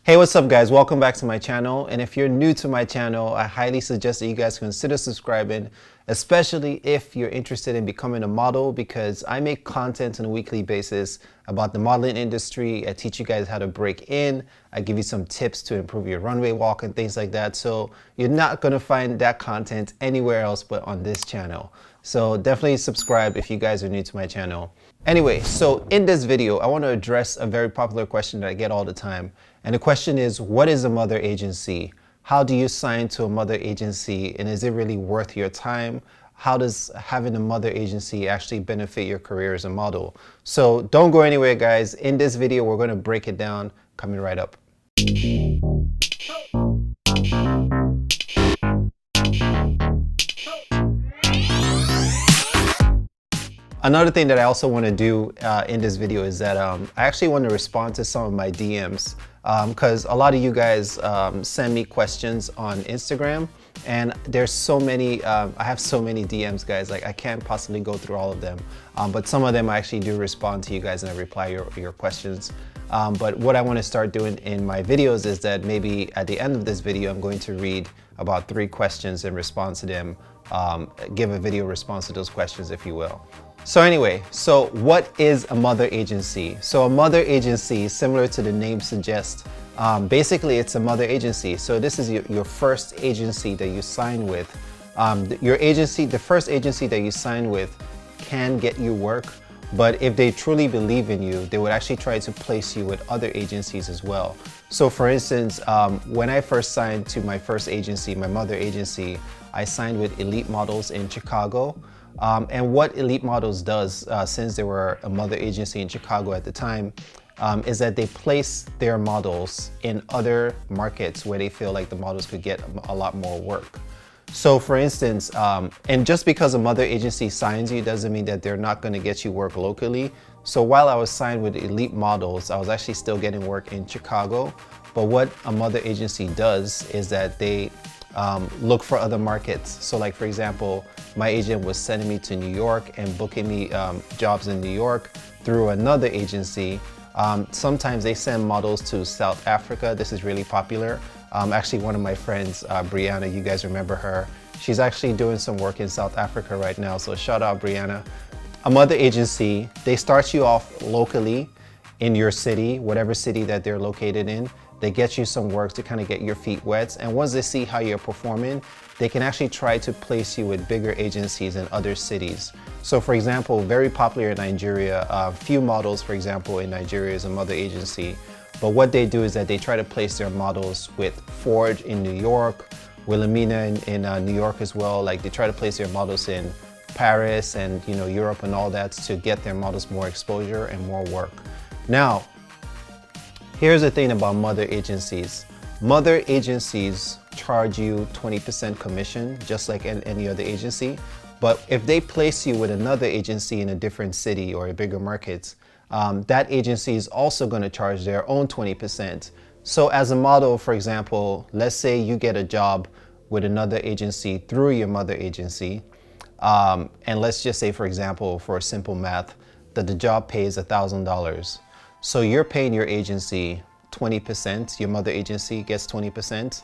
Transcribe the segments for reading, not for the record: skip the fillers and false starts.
Hey, what's up guys? Welcome back to my channel. And if you're new to my channel, I highly suggest that you guys consider subscribing, especially if you're interested in becoming a model, because I make content on a weekly basis about the modeling industry. I teach you guys how to break in. I give you some tips to improve your runway walk and things like that. So you're not gonna find that content anywhere else but on this channel. So definitely subscribe if you guys are new to my channel. Anyway, so in this video, I want to address a very popular question that I get all the time. And the question is, what is a mother agency? How do you sign to a mother agency? And is it really worth your time? How does having a mother agency actually benefit your career as a model? So don't go anywhere, guys. In this video, we're going to break it down. Coming right up. Another thing that I also want to do in this video is that I actually want to respond to some of my DMs because a lot of you guys send me questions on Instagram, and there's so many, I have so many DMs, guys, like I can't possibly go through all of them, but some of them I actually do respond to you guys and I reply your questions. But what I want to start doing in my videos is that maybe at the end of this video, I'm going to read about 3 questions and respond to them, give a video response to those questions, if you will. So anyway, so what is a mother agency? So a mother agency, similar to the name suggests, basically it's a mother agency. So this is your first agency that you sign with. Your agency, the first agency that you sign with can get you work, but if they truly believe in you, they would actually try to place you with other agencies as well. So for instance, when I first signed to my first agency, my mother agency, I signed with Elite Models in Chicago. And what Elite Models does, since they were a mother agency in Chicago at the time, is that they place their models in other markets where they feel like the models could get a lot more work. So for instance, and just because a mother agency signs you doesn't mean that they're not going to get you work locally. So while I was signed with Elite Models, I was actually still getting work in Chicago. But what a mother agency does is that they look for other markets. So like, for example, my agent was sending me to New York and booking me jobs in New York through another agency. Sometimes they send models to South Africa. This is really popular. Actually, one of my friends, Brianna, you guys remember her. She's actually doing some work in South Africa right now. So shout out, Brianna. A mother agency, they start you off locally in your city, whatever city that they're located in. They get you some work to kind of get your feet wet. And once they see how you're performing, they can actually try to place you with bigger agencies in other cities. So for example, very popular in Nigeria, Few Models, for example, in Nigeria is a mother agency. But what they do is that they try to place their models with Ford in New York, Wilhelmina in New York as well. Like they try to place their models in Paris and Europe and all that to get their models more exposure and more work. Now, here's the thing about mother agencies. Mother agencies charge you 20% commission, just like any other agency. But if they place you with another agency in a different city or a bigger market, that agency is also going to charge their own 20%. So as a model, for example, let's say you get a job with another agency through your mother agency. And let's just say, for example, for simple math, that the job pays $1,000. So you're paying your agency 20%, your mother agency gets 20%.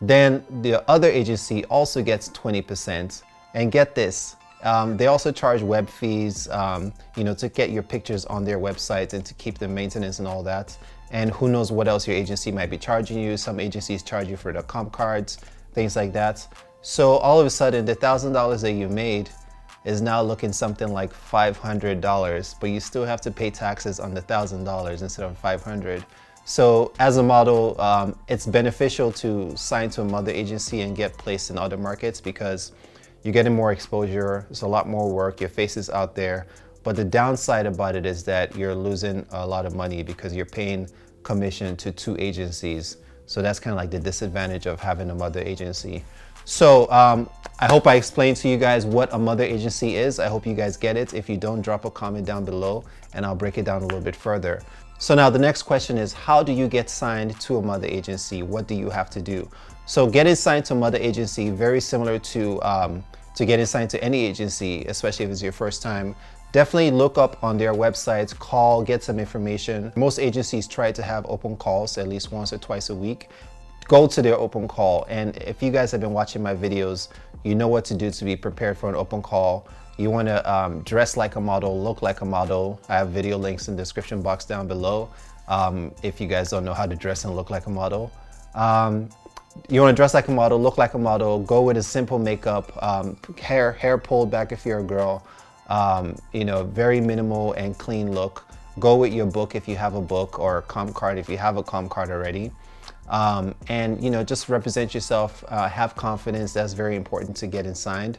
Then the other agency also gets 20%. And get this, they also charge web fees, to get your pictures on their website and to keep the maintenance and all that. And who knows what else your agency might be charging you. Some agencies charge you for the comp cards, things like that. So all of a sudden, the $1,000 that you made is now looking something like $500, but you still have to pay taxes on the $1,000 instead of $500. So as a model, it's beneficial to sign to a mother agency and get placed in other markets because you're getting more exposure, there's a lot more work, your face is out there. But the downside about it is that you're losing a lot of money because you're paying commission to 2 agencies. So that's kind of like the disadvantage of having a mother agency. So I hope I explained to you guys what a mother agency is. I hope you guys get it. If you don't, drop a comment down below and I'll break it down a little bit further. So now the next question is, how do you get signed to a mother agency? What do you have to do? So getting signed to a mother agency, very similar to getting signed to any agency, especially if it's your first time. definitely look up on their websites, call, get some information. Most agencies try to have open calls at least once or twice a week. Go to their open call, and if you guys have been watching my videos, you know what to do to be prepared for an open call. You want to dress like a model, look like a model. I have video links in the description box down below if you guys don't know how to dress and look like a model. You want to dress like a model, look like a model, go with a simple makeup, hair pulled back if you're a girl, you know, very minimal and clean look. Go with your book if you have a book, or a comp card if you have a comp card already. And you know, just represent yourself, have confidence. That's very important to getting signed,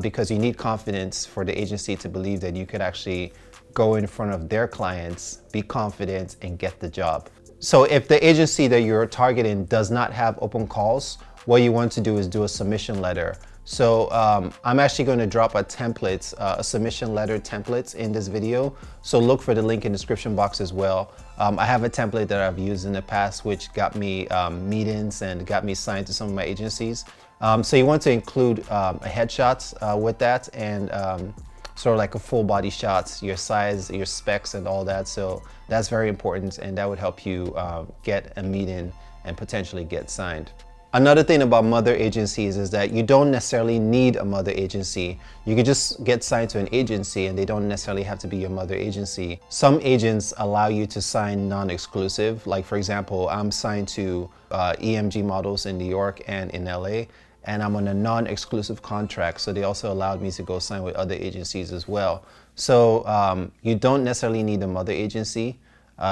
because you need confidence for the agency to believe that you could actually go in front of their clients, be confident, and get the job. So if the agency that you're targeting does not have open calls, what you want to do is do a submission letter. So I'm actually going to drop a template, a submission letter template in this video. So look for the link in the description box as well. I have a template that I've used in the past, which got me meetings and got me signed to some of my agencies. So you want to include a headshot with that, and sort of like a full body shots, your size, your specs, and all that. So that's very important, and that would help you get a meeting and potentially get signed. Another thing about mother agencies is that you don't necessarily need a mother agency. You could just get signed to an agency and they don't necessarily have to be your mother agency. Some agents allow you to sign non-exclusive. Like for example, I'm signed to EMG models in New York and in LA, and I'm on a non-exclusive contract. So they also allowed me to go sign with other agencies as well. So you don't necessarily need a mother agency.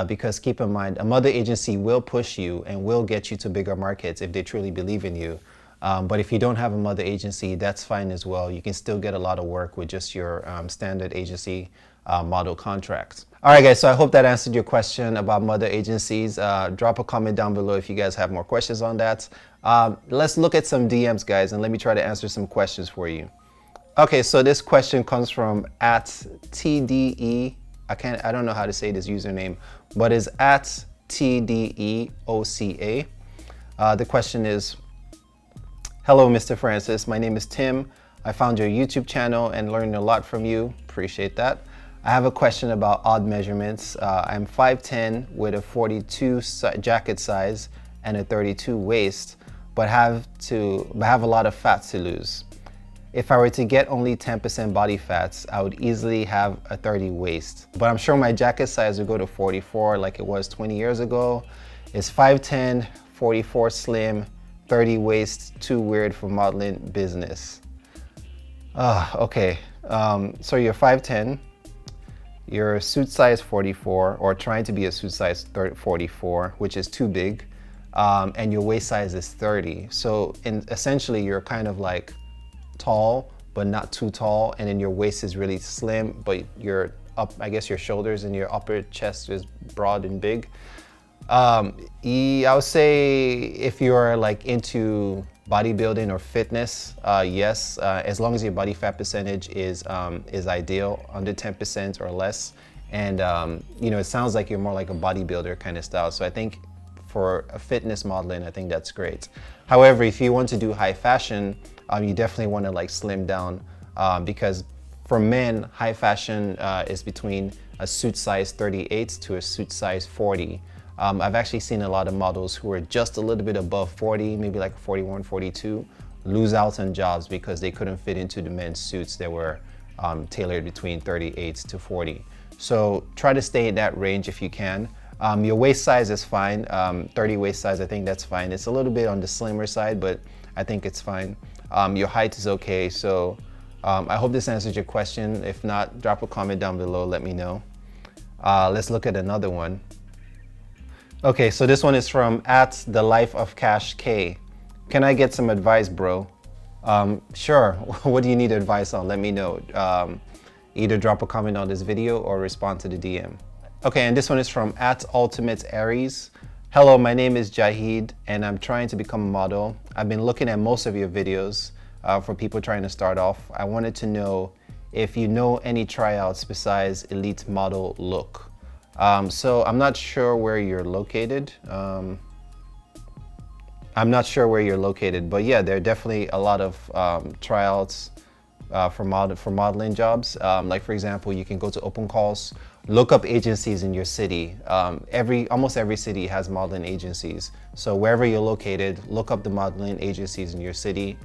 Because keep in mind, a mother agency will push you and will get you to bigger markets if they truly believe in you. But if you don't have a mother agency, that's fine as well. You can still get a lot of work with just your standard agency model contracts. All right, guys, so I hope that answered your question about mother agencies. Drop a comment down below if you guys have more questions on that. Let's look at some DMs, guys, and let me try to answer some questions for you. Okay, so this question comes from @TDE. I don't know how to say this username, but it's @TDEOCA. The question is, hello, Mr. Francis. My name is Tim. I found your YouTube channel and learned a lot from you. Appreciate that. I have a question about odd measurements. I'm 5'10" with a 42 jacket size and a 32 waist, but have a lot of fat to lose. If I were to get only 10% body fats, I would easily have a 30 waist. But I'm sure my jacket size would go to 44 like it was 20 years ago. It's 5'10", 44 slim, 30 waist, too weird for modeling business. Okay, so you're 5'10", you're suit size 44, or trying to be a suit size 44, which is too big, and your waist size is 30. So essentially you're kind of like tall but not too tall, and then your waist is really slim, but your I guess your shoulders and your upper chest is broad and big. I would say if you're like into bodybuilding or fitness, yes, as long as your body fat percentage is ideal, under 10% or less, and you know, it sounds like you're more like a bodybuilder kind of style. So I think for a fitness modeling, I think that's great. However, if you want to do high fashion, you definitely want to like slim down, because for men, high fashion is between a suit size 38 to a suit size 40. I've actually seen a lot of models who are just a little bit above 40, maybe like 41, 42, lose out on jobs because they couldn't fit into the men's suits that were tailored between 38 to 40. So try to stay in that range if you can. Your waist size is fine. 30 waist size, I think that's fine. It's a little bit on the slimmer side, but I think it's fine. Your height is okay. So I hope this answers your question. If not, drop a comment down below, let me know. Let's look at another one. Okay, so this one is from @TheLifeOfCashK. Can I get some advice, bro? Sure. What do you need advice on? Let me know. Either drop a comment on this video or respond to the DM. Okay, and this one is from @UltimateAries. Hello, my name is Jahid and I'm trying to become a model. I've been looking at most of your videos for people trying to start off. I wanted to know if you know any tryouts besides Elite Model Look. So I'm not sure where you're located. But yeah, there are definitely a lot of tryouts for modeling jobs. Like for example, you can go to open calls, look up agencies in your city. Almost every city has modeling agencies. So wherever you're located, look up the modeling agencies in your city.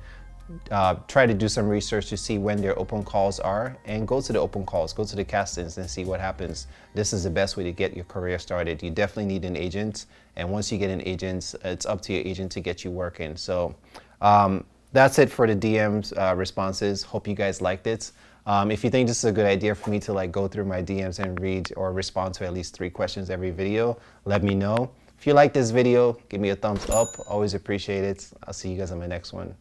Try to do some research to see when their open calls are, and go to the open calls, go to the castings and see what happens. This is the best way to get your career started. You definitely need an agent, and once you get an agent, it's up to your agent to get you working. So that's it for the DMs responses. Hope you guys liked it. If you think this is a good idea for me to like go through my DMs and read or respond to at least 3 questions every video, let me know. If you like this video, give me a thumbs up. Always appreciate it. I'll see you guys on my next one.